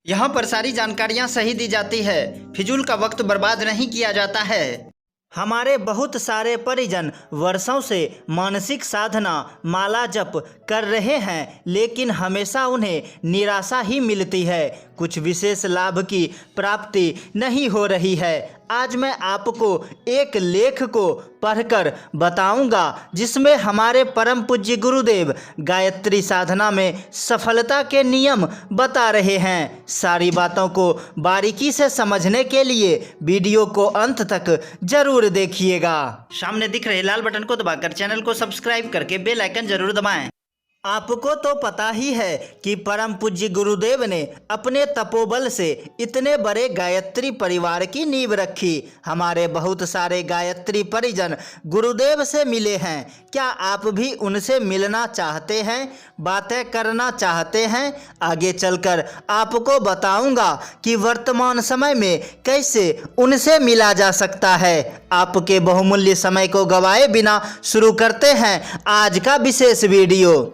यहाँ पर सारी जानकारियाँ सही दी जाती है, फिजूल का वक्त बर्बाद नहीं किया जाता है। हमारे बहुत सारे परिजन वर्षों से मानसिक साधना माला जप कर रहे हैं, लेकिन हमेशा उन्हें निराशा ही मिलती है। कुछ विशेष लाभ की प्राप्ति नहीं हो रही है। आज मैं आपको एक लेख को पढ़कर बताऊंगा जिसमें हमारे परम पूज्य गुरुदेव गायत्री साधना में सफलता के नियम बता रहे हैं। सारी बातों को बारीकी से समझने के लिए वीडियो को अंत तक जरूर देखिएगा। सामने दिख रहे लाल बटन को दबाकर चैनल को सब्सक्राइब करके बेल आइकन जरूर दबाएं। आपको तो पता ही है कि परम पूज्य गुरुदेव ने अपने तपोबल से इतने बड़े गायत्री परिवार की नींव रखी। हमारे बहुत सारे गायत्री परिजन गुरुदेव से मिले हैं। क्या आप भी उनसे मिलना चाहते हैं, बातें करना चाहते हैं? आगे चलकर आपको बताऊंगा कि वर्तमान समय में कैसे उनसे मिला जा सकता है। आपके बहुमूल्य समय को गवाए बिना शुरू करते हैं आज का विशेष वीडियो।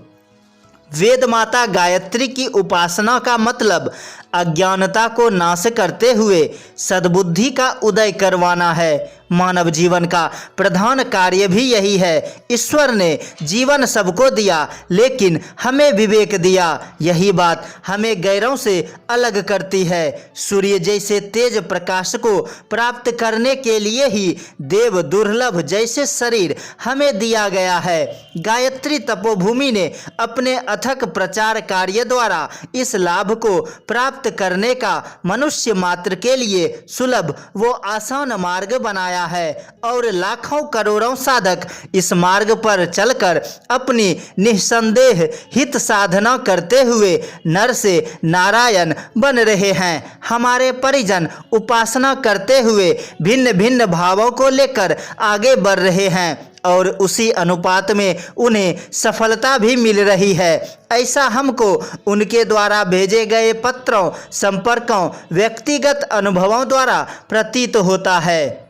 वेद माता गायत्री की उपासना का मतलब अज्ञानता को नाश करते हुए सद्बुद्धि का उदय करवाना है। मानव जीवन का प्रधान कार्य भी यही है। ईश्वर ने जीवन सबको दिया, लेकिन हमें विवेक दिया। यही बात हमें गैरों से अलग करती है। सूर्य जैसे तेज प्रकाश को प्राप्त करने के लिए ही देव दुर्लभ जैसे शरीर हमें दिया गया है। गायत्री तपोभूमि ने अपने अथक प्रचार कार्य द्वारा इस लाभ को प्राप्त करने का मनुष्य मात्र के लिए सुलभ व आसान मार्ग बनाया है, और लाखों करोड़ों साधक इस मार्ग पर चलकर अपनी निस्संदेह हित साधना करते हुए नर से नारायण बन रहे हैं। हमारे परिजन उपासना करते हुए भिन्न भिन्न भावों को लेकर आगे बढ़ रहे हैं, और उसी अनुपात में उन्हें सफलता भी मिल रही है। ऐसा हमको उनके द्वारा भेजे गए पत्रों, संपर्कों, व्यक्तिगत अनुभवों द्वारा प्रतीत होता है।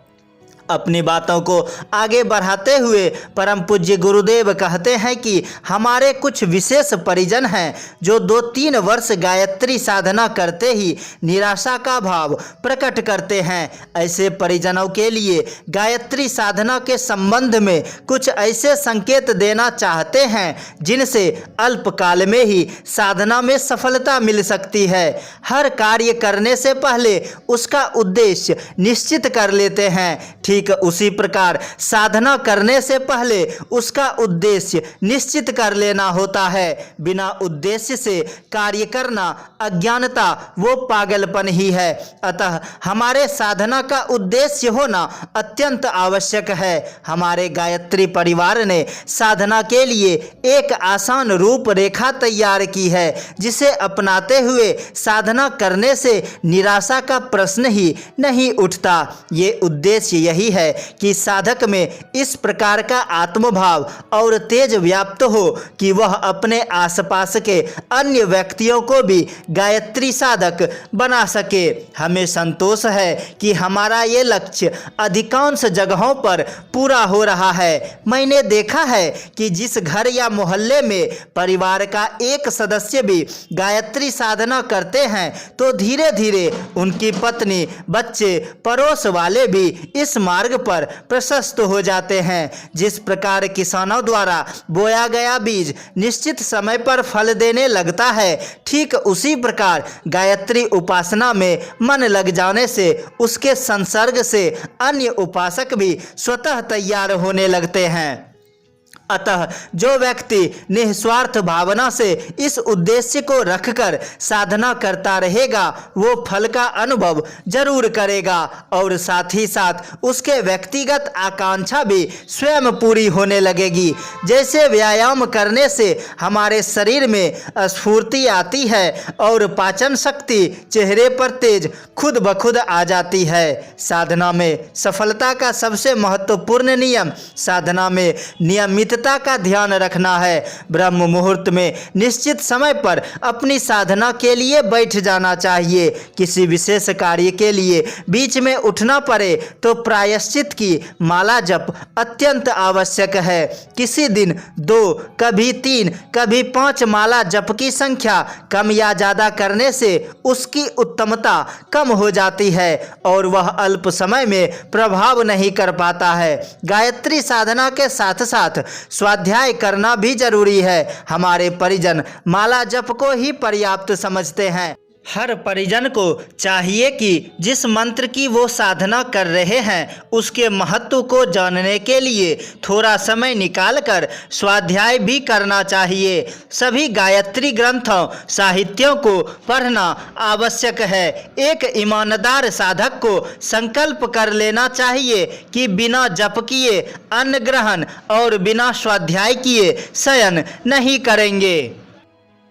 अपनी बातों को आगे बढ़ाते हुए परम पूज्य गुरुदेव कहते हैं कि हमारे कुछ विशेष परिजन हैं जो 2-3 वर्ष गायत्री साधना करते ही निराशा का भाव प्रकट करते हैं। ऐसे परिजनों के लिए गायत्री साधना के संबंध में कुछ ऐसे संकेत देना चाहते हैं जिनसे अल्पकाल में ही साधना में सफलता मिल सकती है। हर कार्य करने से पहले उसका उद्देश्य निश्चित कर लेते हैं। ठीक उसी प्रकार साधना करने से पहले उसका उद्देश्य निश्चित कर लेना होता है। बिना उद्देश्य से कार्य करना अज्ञानता वो पागलपन ही है। अतः हमारे साधना का उद्देश्य होना अत्यंत आवश्यक है। हमारे गायत्री परिवार ने साधना के लिए एक आसान रूपरेखा तैयार की है, जिसे अपनाते हुए साधना करने से निराशा का प्रश्न ही नहीं उठता। ये उद्देश्य यही है कि साधक में इस प्रकार का आत्मभाव और तेज व्याप्त हो कि वह अपने आसपास के अन्य व्यक्तियों को भी गायत्री साधक बना सके। हमें संतोष है कि हमारा ये लक्ष्य अधिकांश जगहों पर पूरा हो रहा है। मैंने देखा है कि जिस घर या मोहल्ले में परिवार का एक सदस्य भी गायत्री साधना करते हैं, तो धीरे धीरे उनकी पत्नी, बच्चे, पड़ोस वाले भी इस मार्ग पर प्रशस्त हो जाते हैं। जिस प्रकार किसानों द्वारा बोया गया बीज निश्चित समय पर फल देने लगता है, ठीक उसी प्रकार गायत्री उपासना में मन लग जाने से उसके संसर्ग से अन्य उपासक भी स्वतः तैयार होने लगते हैं। अतः जो व्यक्ति निस्वार्थ भावना से इस उद्देश्य को रखकर साधना करता रहेगा, वो फल का अनुभव जरूर करेगा, और साथ ही साथ उसके व्यक्तिगत आकांक्षा भी स्वयं पूरी होने लगेगी। जैसे व्यायाम करने से हमारे शरीर में स्फूर्ति आती है और पाचन शक्ति चेहरे पर तेज खुद ब खुद आ जाती है। साधना में सफलता का सबसे महत्वपूर्ण नियम साधना में नियमितता शुद्धता का ध्यान रखना है। ब्रह्म मुहूर्त में निश्चित समय पर अपनी साधना के लिए बैठ जाना चाहिए। किसी विशेष कार्य के लिए बीच में उठना पड़े तो प्रायश्चित की माला जप अत्यंत आवश्यक है। किसी दिन 2, कभी 3, कभी 5 माला जप की संख्या कम या ज़्यादा करने से उसकी उत्तमता कम हो जाती है और वह अल्प समय में प्रभाव नहीं कर पाता है। गायत्री साधना के साथ साथ स्वाध्याय करना भी जरूरी है। हमारे परिजन माला जप को ही पर्याप्त समझते हैं। हर परिजन को चाहिए कि जिस मंत्र की वो साधना कर रहे हैं उसके महत्व को जानने के लिए थोड़ा समय निकालकर स्वाध्याय भी करना चाहिए। सभी गायत्री ग्रंथों साहित्यों को पढ़ना आवश्यक है। एक ईमानदार साधक को संकल्प कर लेना चाहिए कि बिना जप किए अन्न ग्रहण और बिना स्वाध्याय किए शयन नहीं करेंगे।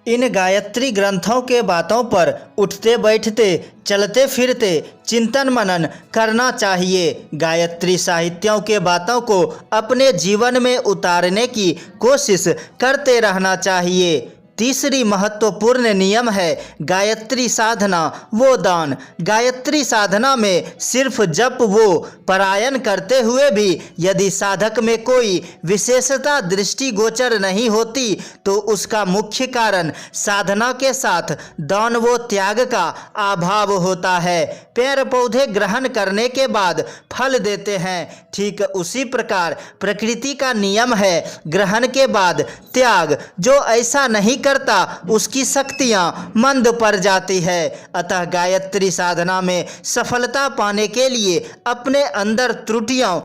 इन गायत्री ग्रंथों के बातों पर उठते बैठते चलते फिरते चिंतन मनन करना चाहिए। गायत्री साहित्यों के बातों को अपने जीवन में उतारने की कोशिश करते रहना चाहिए। तीसरी महत्वपूर्ण नियम है गायत्री साधना वो दान। गायत्री साधना में सिर्फ जप वो पारायण करते हुए भी यदि साधक में कोई विशेषता दृष्टिगोचर नहीं होती तो उसका मुख्य कारण साधना के साथ दान व त्याग का अभाव होता है। पेड़ पौधे ग्रहण करने के बाद फल देते हैं, ठीक उसी प्रकार प्रकृति का नियम है ग्रहण के बाद त्याग। जो ऐसा नहीं करता उसकी शक्तियां मंद पड़ जाती है। अतः गायत्री साधना में सफलता पाने के लिए अपने अंदर त्रुटियों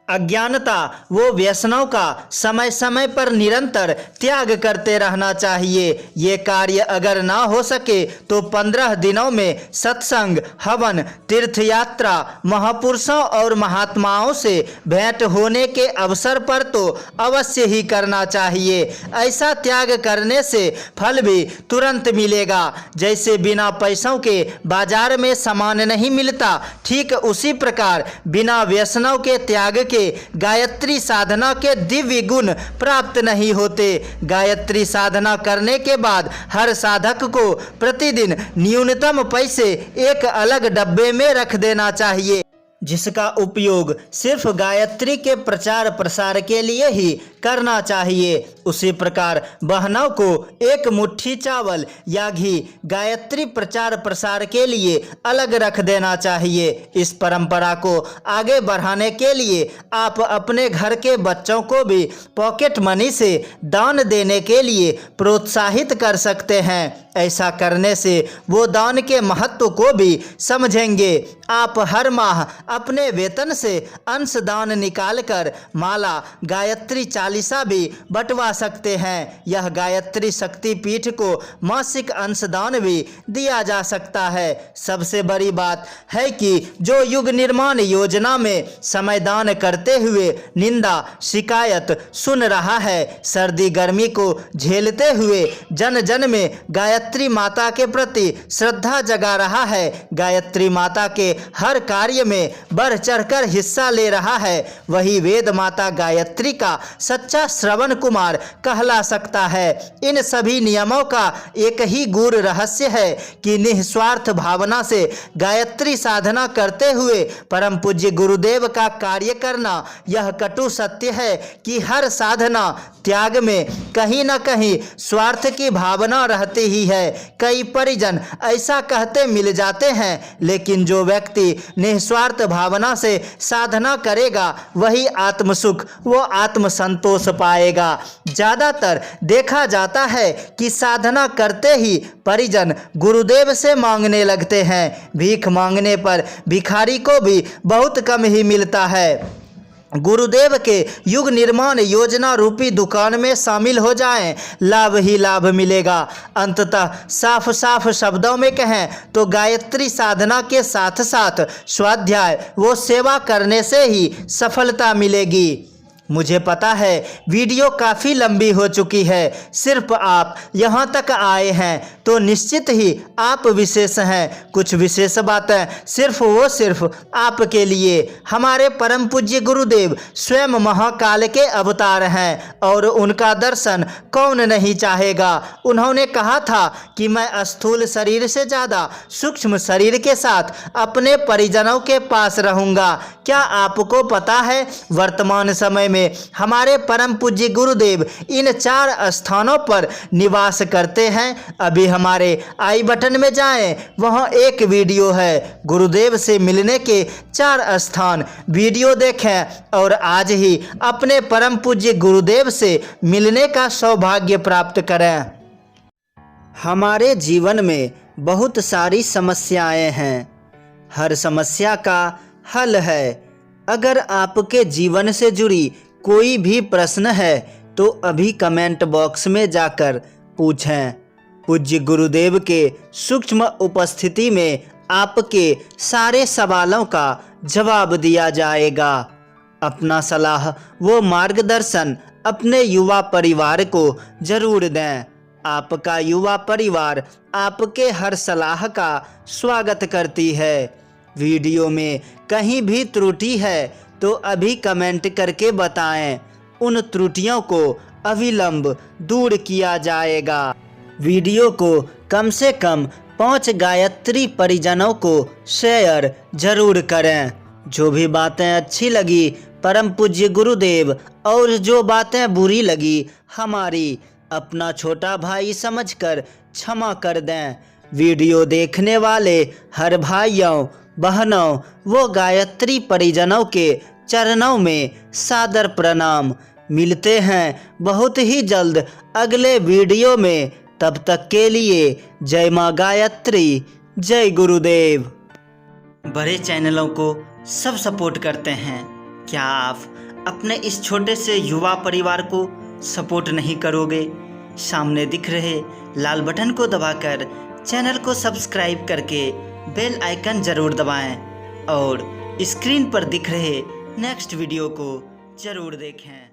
अज्ञानता वो व्यसनों का समय समय पर निरंतर त्याग करते रहना चाहिए। ये कार्य अगर ना हो सके तो 15 दिनों में सत्संग, हवन, तीर्थ यात्रा, महापुरुषों और महात्माओं से भेंट होने के अवसर पर तो अवश्य ही करना चाहिए। ऐसा त्याग करने से फल भी तुरंत मिलेगा। जैसे बिना पैसों के बाजार में सामान नहीं मिलता, ठीक उसी प्रकार बिना व्यसनों के त्याग के गायत्री साधना के दिव्य गुण प्राप्त नहीं होते। गायत्री साधना करने के बाद हर साधक को प्रतिदिन न्यूनतम पैसे एक अलग डब्बे में रख देना चाहिए, जिसका उपयोग सिर्फ गायत्री के प्रचार प्रसार के लिए ही करना चाहिए। उसी प्रकार बहनों को एक मुट्ठी चावल या घी गायत्री प्रचार प्रसार के लिए अलग रख देना चाहिए। इस परंपरा को आगे बढ़ाने के लिए आप अपने घर के बच्चों को भी पॉकेट मनी से दान देने के लिए प्रोत्साहित कर सकते हैं। ऐसा करने से वो दान के महत्व को भी समझेंगे। आप हर माह अपने वेतन से अंश दान निकालकर माला, गायत्री चालीसा भी बंटवा सकते हैं। यह गायत्री शक्ति पीठ को मासिक अंशदान भी दिया जा सकता है। सबसे बड़ी बात है कि जो युग निर्माण योजना में समय दान करते हुए निंदा शिकायत सुन रहा है, सर्दी गर्मी को झेलते हुए जन जन में गायत्री माता के प्रति श्रद्धा जगा रहा है, गायत्री माता के हर कार्य में बढ़ चढ़कर हिस्सा ले रहा है, वही वेद माता गायत्री का सच्चा श्रवण कुमार कहला सकता है। इन सभी नियमों का एक ही गूढ़ रहस्य है कि निस्वार्थ भावना से गायत्री साधना करते हुए परम पूज्य गुरुदेव का कार्य करना। यह कटु सत्य है कि हर साधना त्याग में कहीं न कहीं स्वार्थ की भावना रहती ही है। कई परिजन ऐसा कहते मिल जाते हैं, लेकिन जो व्यक्ति निस्वार्थ भावना से साधना करेगा वही आत्मसुख व आत्मसंतोष पाएगा। ज़्यादातर देखा जाता है कि साधना करते ही परिजन गुरुदेव से मांगने लगते हैं। भीख मांगने पर भिखारी को भी बहुत कम ही मिलता है। गुरुदेव के युग निर्माण योजना रूपी दुकान में शामिल हो जाएं, लाभ ही लाभ मिलेगा। अंततः साफ साफ शब्दों में कहें तो गायत्री साधना के साथ साथ स्वाध्याय व सेवा करने से ही सफलता मिलेगी। मुझे पता है वीडियो काफ़ी लंबी हो चुकी है, सिर्फ आप यहाँ तक आए हैं तो तो निश्चित ही आप विशेष हैं। कुछ विशेष बातें सिर्फ आपके लिए। हमारे परम पूज्य गुरुदेव स्वयं महाकाल के अवतार हैं और उनका दर्शन कौन नहीं चाहेगा। उन्होंने कहा था कि मैं स्थूल शरीर से ज़्यादा सूक्ष्म शरीर के साथ अपने परिजनों के पास रहूंगा। क्या आपको पता है वर्तमान समय में हमारे परम पूज्य गुरुदेव इन 4 स्थानों पर निवास करते हैं। अभी हमारे आई बटन में जाएं, वहां एक वीडियो है गुरुदेव से मिलने के 4 स्थान। वीडियो देखें और आज ही अपने परम पूज्य गुरुदेव से मिलने का सौभाग्य प्राप्त करें। हमारे जीवन में बहुत सारी समस्याएं हैं, हर समस्या का हल है। अगर आपके जीवन से जुड़ी कोई भी प्रश्न है तो अभी कमेंट बॉक्स में जाकर पूछें। पूज्य गुरुदेव के सूक्ष्म उपस्थिति में आपके सारे सवालों का जवाब दिया जाएगा। अपना सलाह व मार्गदर्शन अपने युवा परिवार को जरूर दें। आपका युवा परिवार आपके हर सलाह का स्वागत करती है। वीडियो में कहीं भी त्रुटि है तो अभी कमेंट करके बताएं। उन त्रुटियों को अविलंब दूर किया जाएगा। वीडियो को कम से कम 5 गायत्री परिजनों को शेयर जरूर करें। जो भी बातें अच्छी लगी परम पूज्य गुरुदेव और जो बातें बुरी लगी हमारी अपना छोटा भाई समझकर क्षमा कर दें। वीडियो देखने वाले हर भाइयों बहनों वो गायत्री परिजनों के चरणों में सादर प्रणाम। मिलते हैं बहुत ही जल्द अगले वीडियो में। तब तक के लिए जय माँ गायत्री, जय गुरुदेव। बड़े चैनलों को सब सपोर्ट करते हैं, क्या आप अपने इस छोटे से युवा परिवार को सपोर्ट नहीं करोगे? सामने दिख रहे लाल बटन को दबाकर चैनल को सब्सक्राइब करके बेल आइकन जरूर दबाएं और स्क्रीन पर दिख रहे नेक्स्ट वीडियो को जरूर देखें।